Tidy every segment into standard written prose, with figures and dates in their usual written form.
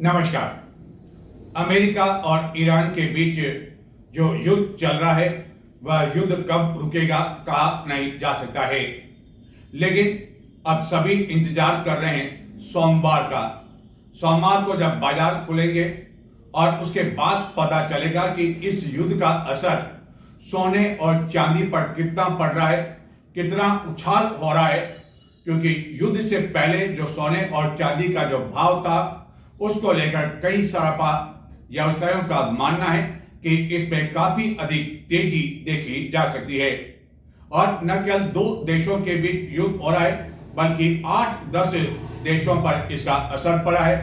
नमस्कार। अमेरिका और ईरान के बीच जो युद्ध चल रहा है वह युद्ध कब रुकेगा कहा नहीं जा सकता है, लेकिन अब सभी इंतजार कर रहे हैं सोमवार का। सोमवार को जब बाजार खुलेंगे और उसके बाद पता चलेगा कि इस युद्ध का असर सोने और चांदी पर कितना पड़ रहा है, कितना उछाल हो रहा है। क्योंकि युद्ध से पहले जो सोने और चांदी का जो भाव था उसको लेकर कई सराफा व्यवसायियों का मानना है कि इसमें काफी अधिक तेजी देखी जा सकती है। और न केवल दो देशों के बीच युद्ध हो रहा है बल्कि 8-10 देशों पर इसका असर पड़ा है।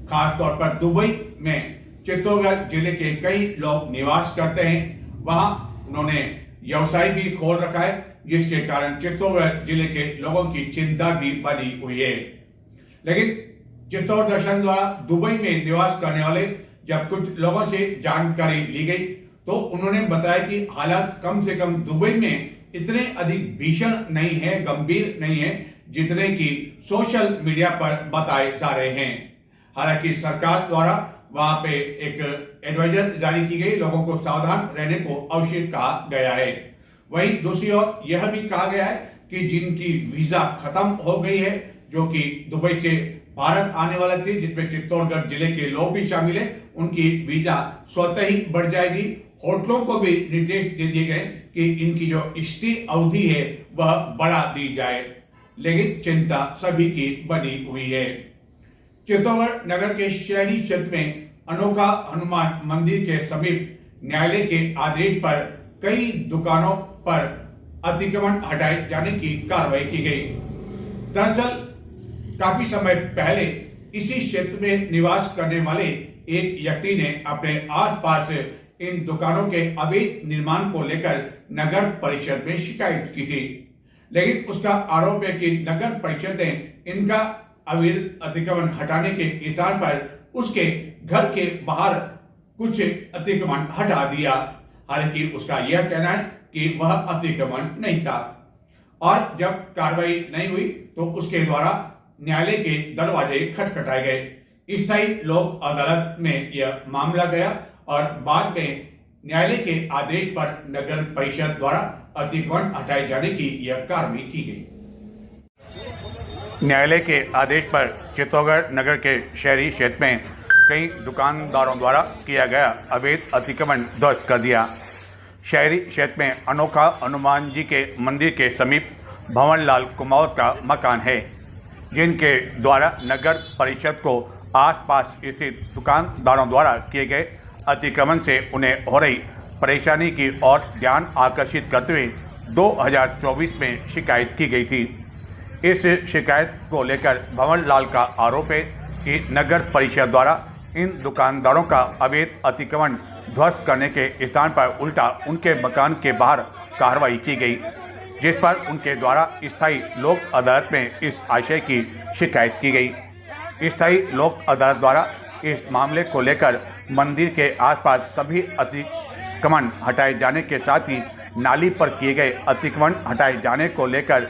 खासतौर पर दुबई में चित्तौड़गढ़ जिले के कई लोग निवास करते हैं, वहां उन्होंने व्यवसाय भी खोल रखा है, जिसके कारण चित्तौड़गढ़ जिले के लोगों की चिंता भी बनी हुई है। लेकिन चित्तौड़ दर्शन द्वारा दुबई में निवास करने वाले जब कुछ लोगों से जानकारी ली गई तो उन्होंने बताया कि हालात कम से कम दुबई में इतने अधिक भीषण नहीं है, गंभीर नहीं है, जितने की सोशल मीडिया पर बताए जा रहे हैं। हालांकि सरकार द्वारा वहां पे एक एडवाइजर जारी की गई, लोगों को सावधान रहने को अवश्य कहा गया है। वहीं दूसरी ओर यह भी कहा गया है कि जिनकी वीजा खत्म हो गई है, जो कि दुबई से भारत आने वाले थे, जिसमें चित्तौड़गढ़ जिले के लोग भी शामिल हैं, उनकी वीजा स्वतः ही बढ़ जाएगी। होटलों को भी निर्देश दे दिए गए कि इनकी जो स्टे अवधि है वह बढ़ा दी जाए, लेकिन चिंता सभी की बनी हुई है। चित्तौड़गढ़ नगर के शहरी क्षेत्र में अनोखा हनुमान मंदिर के समीप न्यायालय के आदेश पर कई दुकानों पर अतिक्रमण हटाए जाने की कार्रवाई की गई। दरअसल काफी समय पहले इसी क्षेत्र में निवास करने वाले एक व्यक्ति ने अपने आसपास इन दुकानों के अवैध निर्माण को लेकर नगर परिषद में शिकायत की थी, लेकिन उसका आरोप है कि नगर परिषद ने इनका अवैध अतिक्रमण हटाने के स्थान पर उसके घर के बाहर कुछ अतिक्रमण हटा दिया। हालांकि उसका यह कहना है कि वह अतिक्रमण नहीं था और जब कार्रवाई नहीं हुई तो उसके द्वारा न्यायालय के दरवाजे खटखटाए गए। स्थायी लोक अदालत में यह मामला गया और बाद में न्यायालय के आदेश पर नगर परिषद द्वारा अतिक्रमण हटाए जाने की यह कार्रवाई की गई। न्यायालय के आदेश पर चित्तौड़गढ़ नगर के शहरी क्षेत्र में कई दुकानदारों द्वारा किया गया अवैध अतिक्रमण ध्वस्त कर दिया। शहरी क्षेत्र में अनोखा हनुमान जी के मंदिर के समीप भंवरलाल कुमावत का मकान है, जिनके द्वारा नगर परिषद को आसपास स्थित दुकानदारों द्वारा किए गए अतिक्रमण से उन्हें हो रही परेशानी की ओर ध्यान आकर्षित करते हुए 2024 में शिकायत की गई थी। इस शिकायत को लेकर भंवरलाल का आरोप है कि नगर परिषद द्वारा इन दुकानदारों का अवैध अतिक्रमण ध्वस्त करने के स्थान पर उल्टा उनके मकान के बाहर कार्रवाई की गई, जिस पर उनके द्वारा स्थायी लोक अदालत में इस आशय की शिकायत की गई। स्थायी लोक अदालत द्वारा इस मामले को लेकर मंदिर के आसपास सभी अतिक्रमण हटाए जाने के साथ ही नाली पर किए गए अतिक्रमण हटाए जाने को लेकर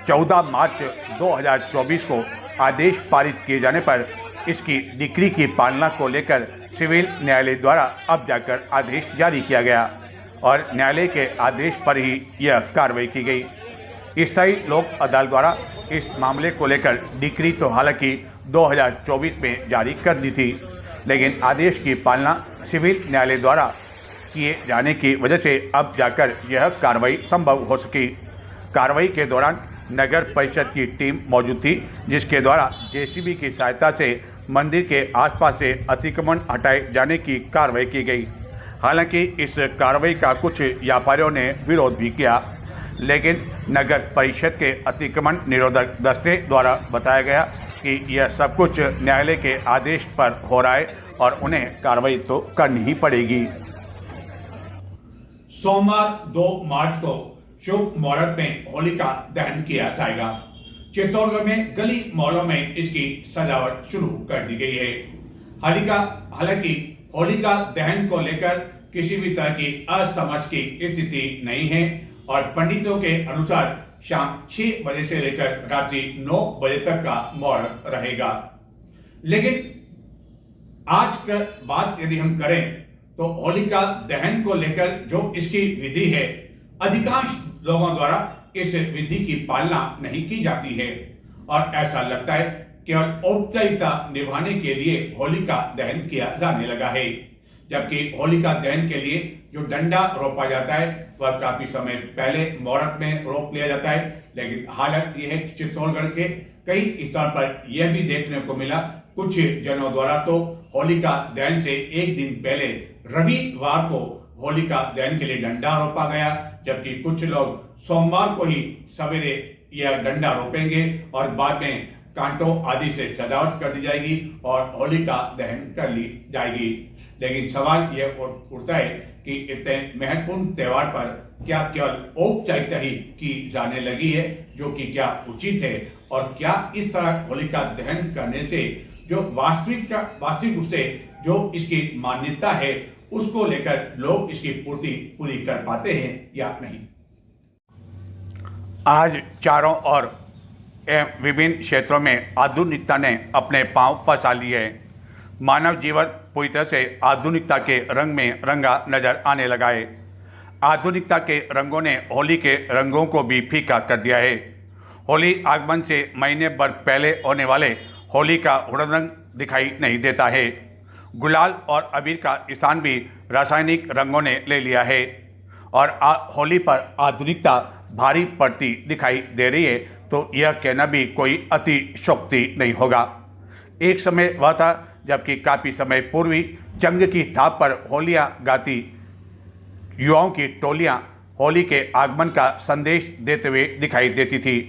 14 मार्च 2024 को आदेश पारित किए जाने पर इसकी डिक्री की पालना को लेकर सिविल न्यायालय द्वारा अब जाकर आदेश जारी किया गया और न्यायालय के आदेश पर ही यह कार्रवाई की गई। स्थायी लोक अदालत द्वारा इस मामले को लेकर डिक्री तो हालांकि 2024 में जारी कर दी थी, लेकिन आदेश की पालना सिविल न्यायालय द्वारा किए जाने की वजह से अब जाकर यह कार्रवाई संभव हो सकी। कार्रवाई के दौरान नगर परिषद की टीम मौजूद थी, जिसके द्वारा जेसीबी की सहायता से मंदिर के आसपास से अतिक्रमण हटाए जाने की कार्रवाई की गई। हालांकि इस कार्रवाई का कुछ व्यापारियों ने विरोध भी किया, लेकिन नगर परिषद के अतिक्रमण निरोधक दस्ते द्वारा बताया गया कि यह सब कुछ न्यायालय के आदेश पर हो रहा है और उन्हें कार्रवाई तो करनी ही पड़ेगी। सोमवार 2 मार्च को शुभ मुहूर्त में होलिका दहन किया जाएगा। चित्तौड़गढ़ में गली मोहल्लों में इसकी सजावट शुरू कर दी गई है। हालांकि होलिका दहन को लेकर किसी भी तरह की असमझ की स्थिति नहीं है और पंडितों के अनुसार शाम 6 बजे से लेकर रात्रि 9 बजे तक का मुहूर्त रहेगा। लेकिन आज का बात यदि हम करें तो होलिका दहन को लेकर जो इसकी विधि है, अधिकांश लोगों द्वारा इस विधि की पालना नहीं की जाती है और ऐसा लगता है केवल औपचारिकता निभाने के लिए होलिका दहन किया जाने लगा है। जबकि होलिका दहन के लिए जो डंडा रोपा जाता है वह काफी समय पहले मुहूर्त में रोप लिया जाता है, लेकिन हालत यह है कि चित्तौड़गढ़ के कई स्थान पर यह भी देखने को मिला, कुछ जनों द्वारा तो होलिका दहन से एक दिन पहले रविवार को होलिका दहन के लिए डंडा रोपा गया, जबकि कुछ लोग सोमवार को ही सवेरे यह डंडा रोपेंगे और बाद में कांटों आदि से सजावट कर दी जाएगी और होलिका दहन कर ली जाएगी। लेकिन सवाल यह उठता है कि इतने महत्वपूर्ण त्योहार पर क्या केवल औपचारिकता ही की जाने लगी है, जो कि क्या उचित है, और क्या इस तरह होलिका दहन करने से जो वास्तविक रूप से जो इसकी मान्यता है उसको लेकर लोग इसकी पूर्ति पूरी कर पाते हैं या नहीं। आज चारों ओर विभिन्न क्षेत्रों में आधुनिकता ने अपने पांव पसार लिए हैं। मानव जीवन पूरी तरह से आधुनिकता के रंग में रंगा नजर आने लगा है। आधुनिकता के रंगों ने होली के रंगों को भी फीका कर दिया है। होली आगमन से महीने भर पहले होने वाले होली का हुड़दंग दिखाई नहीं देता है। गुलाल और अबीर का स्थान भी रासायनिक रंगों ने ले लिया है और होली पर आधुनिकता भारी पड़ती दिखाई दे रही है, तो यह कहना भी कोई अतिशयोक्ति नहीं होगा। एक समय वह था जबकि काफ़ी समय पूर्व ही चंग की थाप पर होलियां गाती युवाओं की टोलियां होली के आगमन का संदेश देते हुए दिखाई देती थी।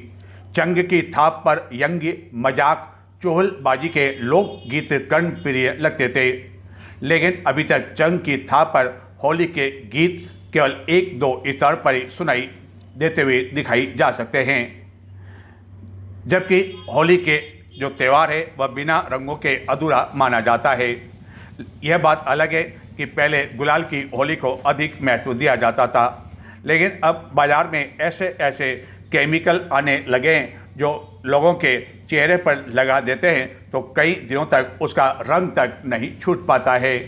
चंग की थाप पर यंग मजाक चुहलबाजी के लोकगीत कर्णप्रिय लगते थे, लेकिन अभी तक चंग की थाप पर होली के गीत केवल एक दो स्तर पर ही सुनाई देते हुए दिखाई जा सकते हैं। जबकि होली के जो त्यौहार है वह बिना रंगों के अधूरा माना जाता है। यह बात अलग है कि पहले गुलाल की होली को अधिक महत्व दिया जाता था, लेकिन अब बाज़ार में ऐसे ऐसे केमिकल आने लगे हैं जो लोगों के चेहरे पर लगा देते हैं तो कई दिनों तक उसका रंग तक नहीं छूट पाता है।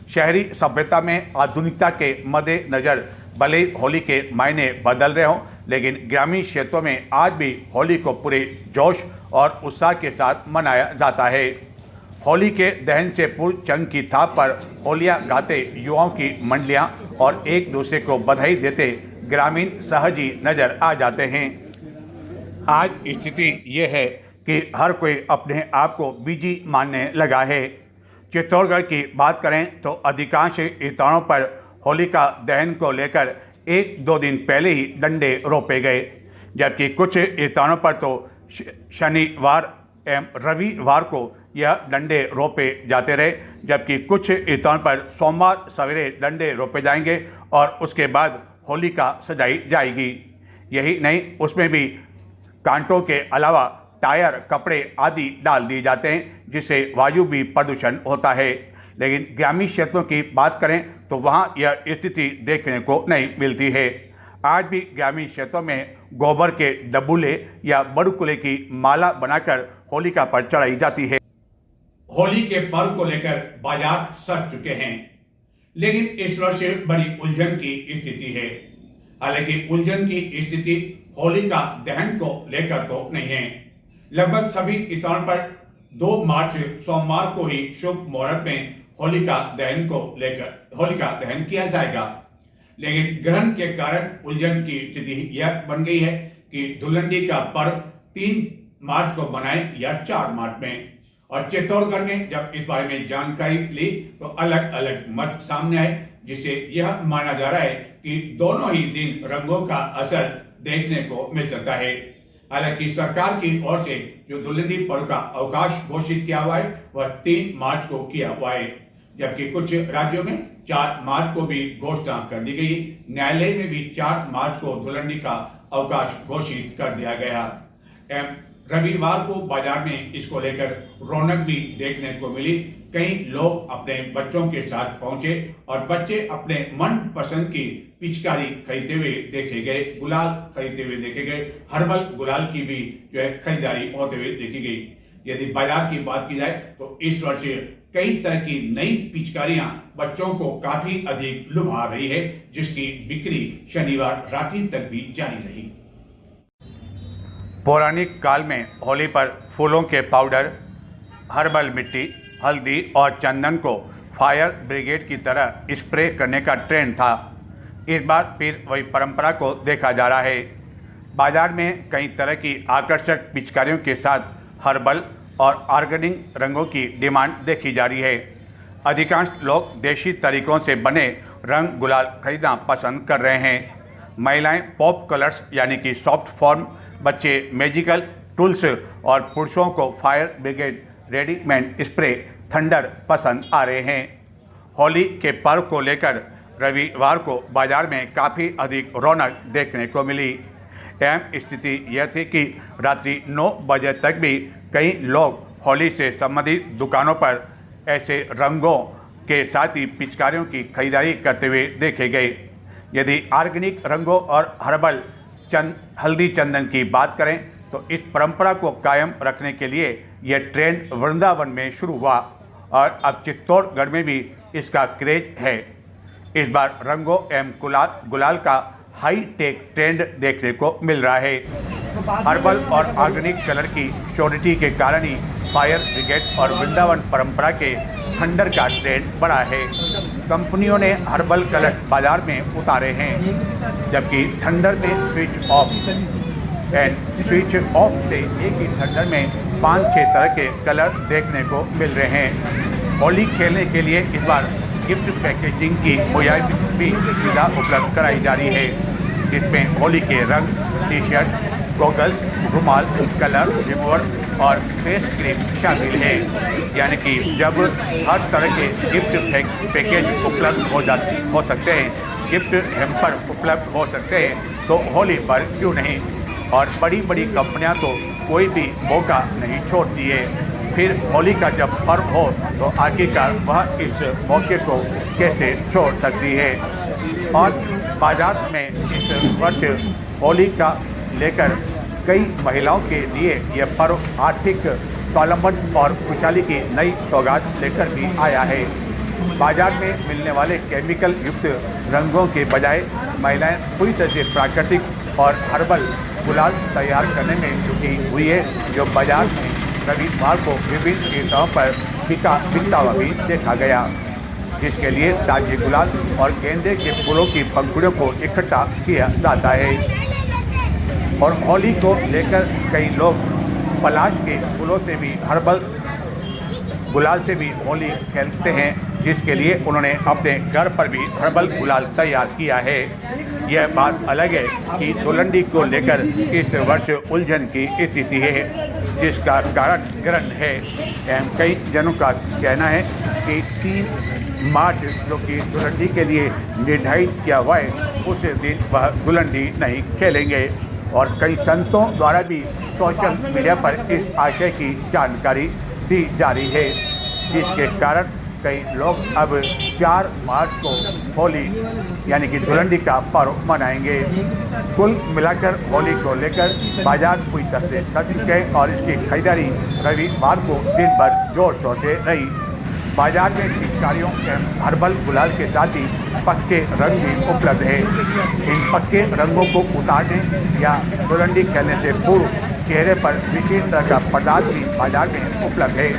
शहरी सभ्यता में आधुनिकता के मद्देनज़र भले होली के मायने बदल रहे हों, लेकिन ग्रामीण क्षेत्रों में आज भी होली को पूरे जोश और उत्साह के साथ मनाया जाता है। होली के दहन से पूर्व चंग की थाप पर होलियां गाते युवाओं की मंडलियां और एक दूसरे को बधाई देते ग्रामीण सहज ही नजर आ जाते हैं। आज स्थिति ये है कि हर कोई अपने आप को बिजी मानने लगा है। चित्तौड़गढ़ की बात करें तो अधिकांश स्थानों पर होलिका दहन को लेकर एक दो दिन पहले ही डंडे रोपे गए, जबकि कुछ स्थानों पर तो शनिवार एवं रविवार को यह डंडे रोपे जाते रहे, जबकि कुछ स्थानों पर सोमवार सवेरे डंडे रोपे जाएंगे और उसके बाद होलिका सजाई जाएगी। यही नहीं, उसमें भी कांटों के अलावा टायर, कपड़े आदि डाल दिए जाते हैं, जिससे वायु भी प्रदूषण होता है। लेकिन ग्रामीण क्षेत्रों की बात करें तो वहाँ यह स्थिति देखने को नहीं मिलती है। आज भी ग्रामीण क्षेत्रों में गोबर के डबूले या बड़कुले की माला बनाकर होलिका पर चढ़ाई जाती है। होली के पर्व को लेकर बाजार सज चुके हैं, लेकिन इस वर्ष बड़ी उलझन की स्थिति है। हालांकि उलझन की स्थिति होलिका दहन को लेकर तो नहीं है। लगभग सभी स्थानों पर 2 मार्च सोमवार को ही शुभ मुहूर्त में होलिका दहन को लेकर होलिका दहन किया जाएगा, लेकिन ग्रहण के कारण उलझन की स्थिति यह बन गई है कि धुलंडी का पर्व 3 मार्च को मनाएं या 4 मार्च में। और चित्तौड़गढ़ में जब इस बारे में जानकारी ली तो अलग अलग मत सामने आए, जिससे यह माना जा रहा है कि दोनों ही दिन रंगों का असर देखने को मिल सकता है। हालांकि सरकार की ओर से जो धुलंडी पर्व का अवकाश घोषित किया हुआ है वह 3 मार्च को किया हुआ है, जबकि कुछ राज्यों में 4 मार्च को भी घोषणा कर दी गई। न्यायालय में भी 4 मार्च को धुलंडी का अवकाश घोषित कर दिया गया। रविवार को बाजार में इसको लेकर रौनक भी देखने को मिली। कई लोग अपने बच्चों के साथ पहुंचे और बच्चे अपने मन पसंद की पिचकारी खरीदते हुए देखे गए, गुलाल खरीदते हुए देखे गए, हर्बल गुलाल की भी जो है खरीदारी होते हुए देखी गई। यदि बाजार की बात की जाए तो इस वर्ष कई तरह की नई पिचकारियां बच्चों को काफी अधिक लुभा रही है, जिसकी बिक्री शनिवार रात्रि तक भी जारी रही। पौराणिक काल में होली पर फूलों के पाउडर, हर्बल मिट्टी, हल्दी और चंदन को फायर ब्रिगेड की तरह स्प्रे करने का ट्रेंड था। इस बार फिर वही परंपरा को देखा जा रहा है। बाजार में कई तरह की आकर्षक पिचकारियों के साथ हर्बल और ऑर्गेनिक रंगों की डिमांड देखी जा रही है। अधिकांश लोग देसी तरीकों से बने रंग गुलाल खरीदना पसंद कर रहे हैं। महिलाएं पॉप कलर्स यानी कि सॉफ्ट फॉर्म, बच्चे मैजिकल टूल्स और पुरुषों को fire brigade readymade spray thunder पसंद आ रहे हैं। होली के पर्व को लेकर रविवार को बाजार में काफ़ी अधिक रौनक देखने को मिली। अहम स्थिति यह थी कि रात्रि 9 बजे तक भी कई लोग होली से संबंधित दुकानों पर ऐसे रंगों के साथ ही पिचकारियों की खरीदारी करते हुए देखे गए। यदि ऑर्गेनिक रंगों और हर्बल हल्दी चंदन की बात करें तो इस परंपरा को कायम रखने के लिए यह ट्रेंड वृंदावन में शुरू हुआ और अब चित्तौड़गढ़ में भी इसका क्रेज है। इस बार रंगों एवं गुलाल का हाई टेक ट्रेंड देखने को मिल रहा है। हर्बल और ऑर्गेनिक कलर की श्योरिटी के कारण ही फायर ब्रिगेड और वृंदावन परंपरा के थंडर का ट्रेंड बढ़ा है। कंपनियों ने हर्बल कलर्स बाजार में उतारे हैं, जबकि थंडर में स्विच ऑफ से एक ही थंडर में 5-6 तरह के कलर देखने को मिल रहे हैं। होली खेलने के लिए इस बार गिफ्ट पैकेजिंग की भी सुविधा उपलब्ध कराई जा रही है, जिसमें होली के रंग, टी शर्ट, गॉगल्स, रुमाल, कलर रिमूवर और फेस क्रीम शामिल है। यानी कि जब हर तरह के गिफ्ट पैकेज उपलब्ध हो सकते हैं, गिफ्ट हैम्पर उपलब्ध हो सकते हैं, तो होली पर क्यों नहीं। और बड़ी बड़ी कंपनियां तो कोई भी मौका नहीं छोड़ती है। फिर होली का जब पर्व हो तो आखिरकार वह इस मौके को कैसे छोड़ सकती है। और बाजार में इस वर्ष होली का लेकर कई महिलाओं के लिए यह पर्व आर्थिक स्वावलंबन और खुशहाली की नई सौगात लेकर भी आया है। बाजार में मिलने वाले केमिकल युक्त रंगों के बजाय महिलाएं पूरी तरह से प्राकृतिक और हर्बल गुलाल तैयार करने में जुटी हुई है, जो बाजार में रविवार को विभिन्न कीमतों पर बिकता हुआ भी देखा गया, जिसके लिए ताजे गुलाल और गेंदे के फूलों की पंखुड़ियों को इकट्ठा किया जाता है। और होली को लेकर कई लोग पलाश के फूलों से भी हर्बल गुलाल से भी होली खेलते हैं, जिसके लिए उन्होंने अपने घर पर भी हर्बल गुलाल तैयार किया है। यह बात अलग है कि धुलंडी को लेकर इस वर्ष उलझन की स्थिति है, जिसका कारण ग्रहण है। कई जनों का कहना है कि 3 मार्च जो कि धुलंडी के लिए निर्धारित किया हुआ है, उस दिन वह धुलंडी नहीं खेलेंगे। और कई संतों द्वारा भी सोशल मीडिया पर इस आशय की जानकारी दी जा रही है, जिसके कारण कई लोग अब 4 मार्च को होली यानी कि धुलंडी का पर्व मनाएंगे। कुल मिलाकर होली को लेकर बाजार पूरी तरह से सज चुके और इसकी खरीदारी रविवार को दिन भर जोर शोर से रही। बाजार में पिचकारियों एवं हर्बल गुलाल के साथ ही पक्के रंग भी उपलब्ध है। इन पक्के रंगों को उतारने या धुलंडी खेलने से पूर्व चेहरे पर विशेष तरह का पदार्थ भी बाजार में उपलब्ध है,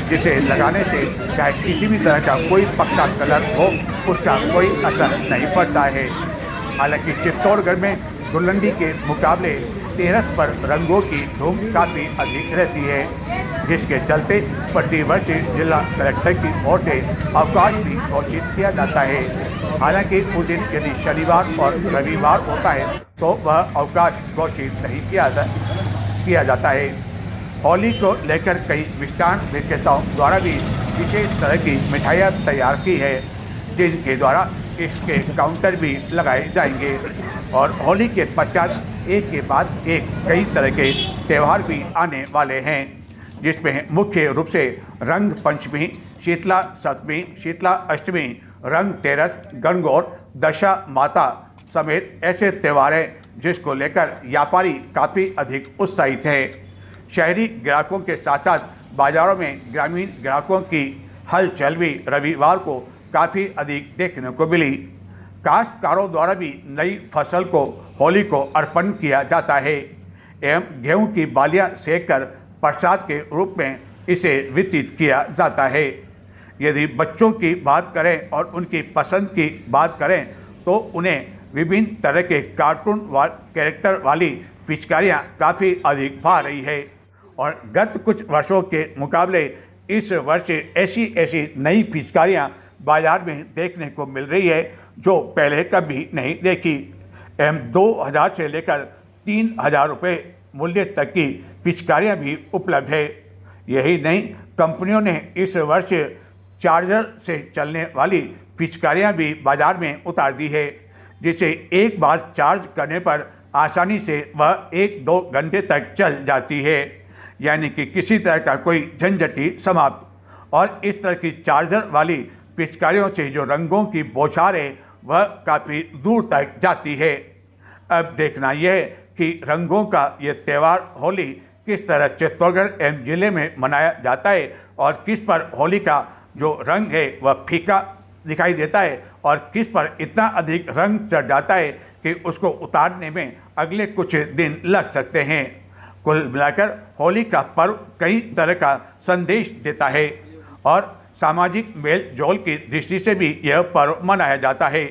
जिसे लगाने से चाहे किसी भी तरह का कोई पक्का कलर हो, उसका कोई असर नहीं पड़ता है। हालांकि चित्तौड़गढ़ में धुलंडी के मुकाबले तेरस पर रंगों की धूम काफ़ी अधिक रहती है, जिसके चलते प्रतिवर्ष जिला कलेक्टर की ओर से अवकाश भी घोषित किया जाता है। हालांकि उस दिन यदि शनिवार और रविवार होता है तो वह अवकाश घोषित नहीं किया जाता है। होली को लेकर कई मिष्ठान विक्रेताओं द्वारा भी विशेष तरह की मिठाइयाँ तैयार की है, जिनके द्वारा इसके काउंटर भी लगाए जाएंगे। और होली के पश्चात एक के बाद एक कई तरह के त्यौहार भी आने वाले हैं, जिसमें मुख्य रूप से रंग पंचमी, शीतला सप्तमी, शीतला अष्टमी, रंग तेरस, गणगौर, दशा माता समेत ऐसे त्यौहार हैं जिसको लेकर व्यापारी काफ़ी अधिक उत्साहित हैं। शहरी ग्राहकों के साथ साथ बाज़ारों में ग्रामीण ग्राहकों की हलचल भी रविवार को काफ़ी अधिक देखने को मिली। काश्तकारों द्वारा भी नई फसल को होली को अर्पण किया जाता है एवं गेहूं की बालियां सेक कर प्रसाद के रूप में इसे वितरित किया जाता है। यदि बच्चों की बात करें और उनकी पसंद की बात करें तो उन्हें विभिन्न तरह के कार्टून कैरेक्टर वाली पिचकारियां काफ़ी अधिक भा रही है और गत कुछ वर्षों के मुकाबले इस वर्ष ऐसी नई पिचकारियां बाजार में देखने को मिल रही है जो पहले कभी नहीं देखी एवं 2000 से लेकर 3000 रुपये मूल्य तक की पिचकारियां भी उपलब्ध है। यही नहीं, कंपनियों ने इस वर्ष चार्जर से चलने वाली पिचकारियां भी बाजार में उतार दी है, जिसे एक बार चार्ज करने पर आसानी से वह 1-2 घंटे तक चल जाती है, यानी कि किसी तरह का कोई झंझट ही समाप्त। और इस तरह की चार्जर वाली पिचकारियों से जो रंगों की बौछार है वह काफ़ी दूर तक जाती है। अब देखना यह है कि रंगों का ये त्यौहार होली किस तरह चित्तौड़गढ़ एवं जिले में मनाया जाता है और किस पर होली का जो रंग है वह फीका दिखाई देता है और किस पर इतना अधिक रंग चढ़ जाता है कि उसको उतारने में अगले कुछ दिन लग सकते हैं। कुल मिलाकर होली का पर्व कई तरह का संदेश देता है और सामाजिक मेल जोल की दृष्टि से भी यह पर्व मनाया जाता है।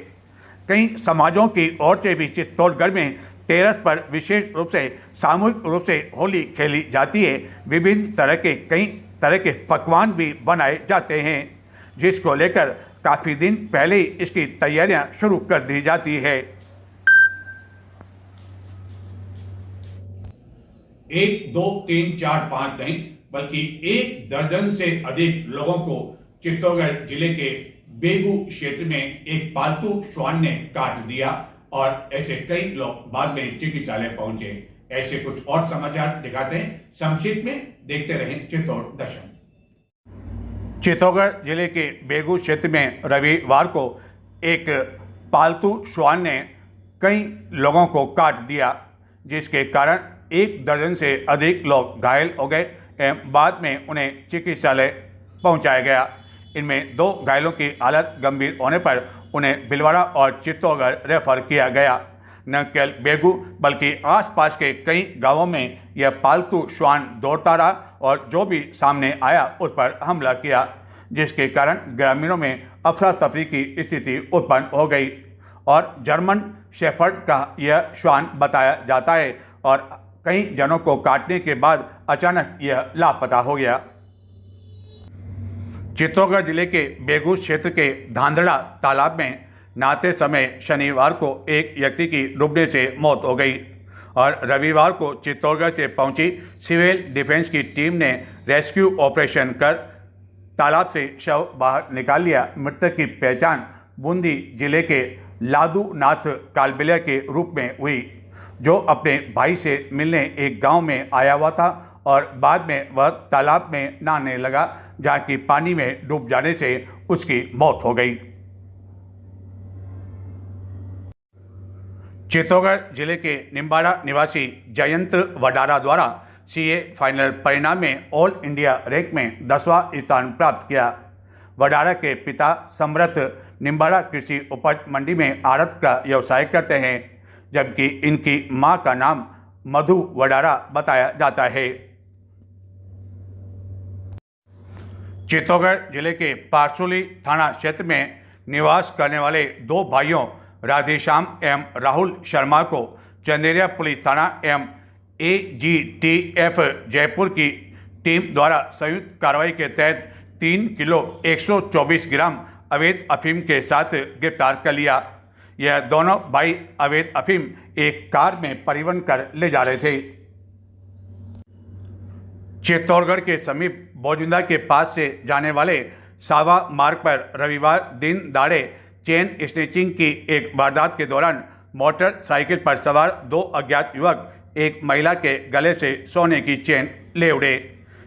कई समाजों की ओर से भी चित्तौड़गढ़ में तेरस पर विशेष रूप से सामूहिक रूप से होली खेली जाती है। विभिन्न तरह के कई तरह के पकवान भी बनाए जाते हैं, जिसको लेकर काफ़ी दिन पहले ही इसकी तैयारियां शुरू कर दी जाती है। 1, 2, 3, 4, 5 नहीं बल्कि 1 दर्जन से अधिक लोगों को चित्तौड़गढ़ जिले के बेगू क्षेत्र में एक पालतू श्वान ने काट दिया और ऐसे कई लोग बाद में चिकित्सालय पहुंचे। ऐसे कुछ और समाचार दिखाते हैं, संक्षिप्त में देखते रहें चित्तौड़ दर्शन। चित्तौड़गढ़ जिले के बेगू क्षेत्र में रविवार को एक पालतू श्वान ने कई लोगों को काट दिया, जिसके कारण 1 दर्जन से अधिक लोग घायल हो गए एवं बाद में उन्हें चिकित्सालय पहुंचाया गया। इनमें 2 घायलों की हालत गंभीर होने पर उन्हें भिलवाड़ा और चित्तौड़गढ़ रेफर किया गया। न केवल बेगू बल्कि आसपास के कई गांवों में यह पालतू श्वान दौड़ता रहा और जो भी सामने आया उस पर हमला किया, जिसके कारण ग्रामीणों में अफरा तफरी की स्थिति उत्पन्न हो गई और जर्मन शेफर्ड का यह श्वान बताया जाता है और कई जनों को काटने के बाद अचानक यह लापता हो गया। चित्तौड़गढ़ जिले के बेगू क्षेत्र के धांधड़ा तालाब में नहाते समय शनिवार को एक व्यक्ति की डूबने से मौत हो गई और रविवार को चित्तौड़गढ़ से पहुंची सिविल डिफेंस की टीम ने रेस्क्यू ऑपरेशन कर तालाब से शव बाहर निकाल लिया। मृतक की पहचान बूंदी जिले के लादू नाथ कालबिलिया के रूप में हुई, जो अपने भाई से मिलने एक गांव में आया हुआ था और बाद में वह तालाब में नहाने लगा, जहां की पानी में डूब जाने से उसकी मौत हो गई। चित्तौड़गढ़ जिले के निम्बाड़ा निवासी जयंत वडारा द्वारा सीए फाइनल परिणाम में ऑल इंडिया रैंक में 10वां स्थान प्राप्त किया। वडारा के पिता समर्थ निम्बाड़ा कृषि उपज मंडी में आड़त का व्यवसाय करते हैं, जबकि इनकी मां का नाम मधु वडारा बताया जाता है। चित्तौड़गढ़ जिले के पारसोली थाना क्षेत्र में निवास करने वाले 2 भाइयों राधेश्याम एवं राहुल शर्मा को चंदेरिया पुलिस थाना एवं AGTF जयपुर की टीम द्वारा संयुक्त कार्रवाई के तहत 3 किलो 124 ग्राम अवैध अफीम के साथ गिरफ्तार कर लिया। यह दोनों भाई अवैध अफीम एक कार में परिवहन कर ले जा रहे थे। चित्तौड़गढ़ के समीप बोजुंदा के पास से जाने वाले सावा मार्ग पर रविवार दिन दाड़े चेन स्नैचिंग की एक वारदात के दौरान मोटरसाइकिल पर सवार 2 अज्ञात युवक एक महिला के गले से सोने की चेन ले उड़े।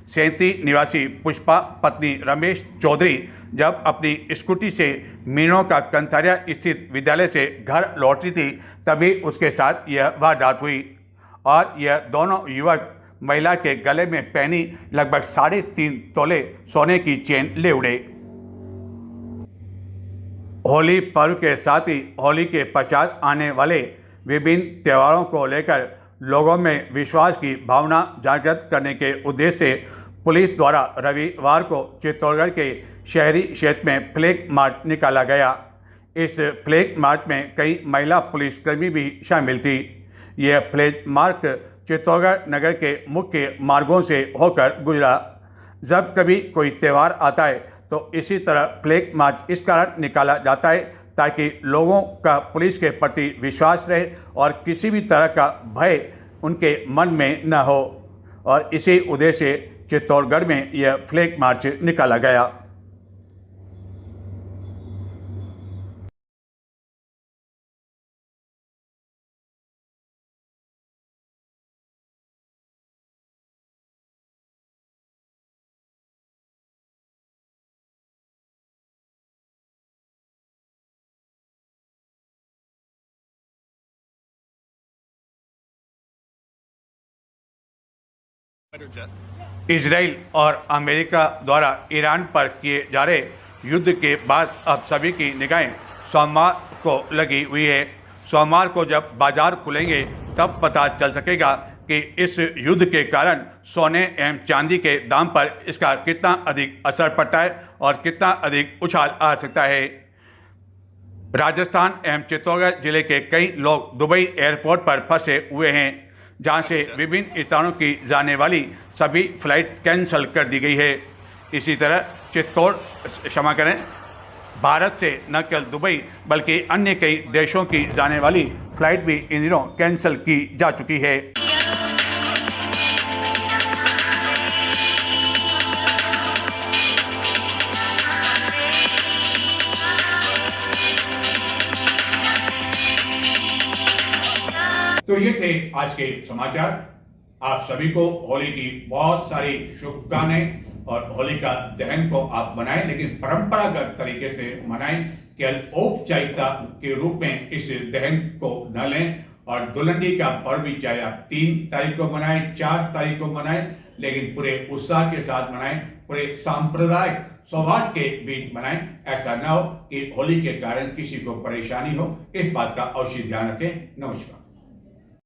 37 निवासी पुष्पा पत्नी रमेश चौधरी जब अपनी स्कूटी से मीनों का कंथारिया स्थित विद्यालय से घर लौट रही थी, तभी उसके साथ यह वारदात हुई और यह दोनों युवक महिला के गले में पहनी लगभग 3.5 तोले सोने की चेन ले उड़े। होली पर्व के साथ ही होली के पश्चात आने वाले विभिन्न त्योहारों को लेकर लोगों में विश्वास की भावना जागृत करने के उद्देश्य से पुलिस द्वारा रविवार को चित्तौड़गढ़ के शहरी क्षेत्र में फ्लैग मार्च निकाला गया। इस फ्लैग मार्च में कई महिला पुलिसकर्मी भी शामिल थी। यह फ्लैग मार्च चित्तौड़गढ़ नगर के मुख्य मार्गों से होकर गुजरा। जब कभी कोई त्यौहार आता है तो इसी तरह फ्लैग मार्च इस कारण निकाला जाता है ताकि लोगों का पुलिस के प्रति विश्वास रहे और किसी भी तरह का भय उनके मन में न हो, और इसी उद्देश्य से चित्तौड़गढ़ में यह फ्लैग मार्च निकाला गया। इजराइल और अमेरिका द्वारा ईरान पर किए जा रहे युद्ध के बाद अब सभी की निगाहें सोमवार को लगी हुई है। सोमवार को जब बाजार खुलेंगे तब पता चल सकेगा कि इस युद्ध के कारण सोने एवं चांदी के दाम पर इसका कितना अधिक असर पड़ता है और कितना अधिक उछाल आ सकता है। राजस्थान एवं चित्तौड़गढ़ जिले के कई लोग दुबई एयरपोर्ट पर फंसे हुए हैं, जहां से विभिन्न स्थानों की जाने वाली सभी फ्लाइट कैंसिल कर दी गई है। इसी तरह भारत से न केवल दुबई बल्कि अन्य कई देशों की जाने वाली फ्लाइट भी इन दिनों कैंसिल की जा चुकी है। तो ये थे आज के समाचार। आप सभी को होली की बहुत सारी शुभकामनाएं, और होलिका दहन को आप मनाएं, लेकिन परंपरागत तरीके से मनाएं। केवल औपचारिकता के रूप में इस दहन को न लें। और दुल्हनडी का पर्व भी चाहे आप 3 तारीख को मनाएं, 4 तारीख को मनाएं, लेकिन पूरे उत्साह के साथ मनाएं, पूरे सांप्रदायिक सौहार्द के बीच मनाएं। ऐसा न हो कि होली के कारण किसी को परेशानी हो। इस बात का अवश्य ध्यान रखें। नमस्कार।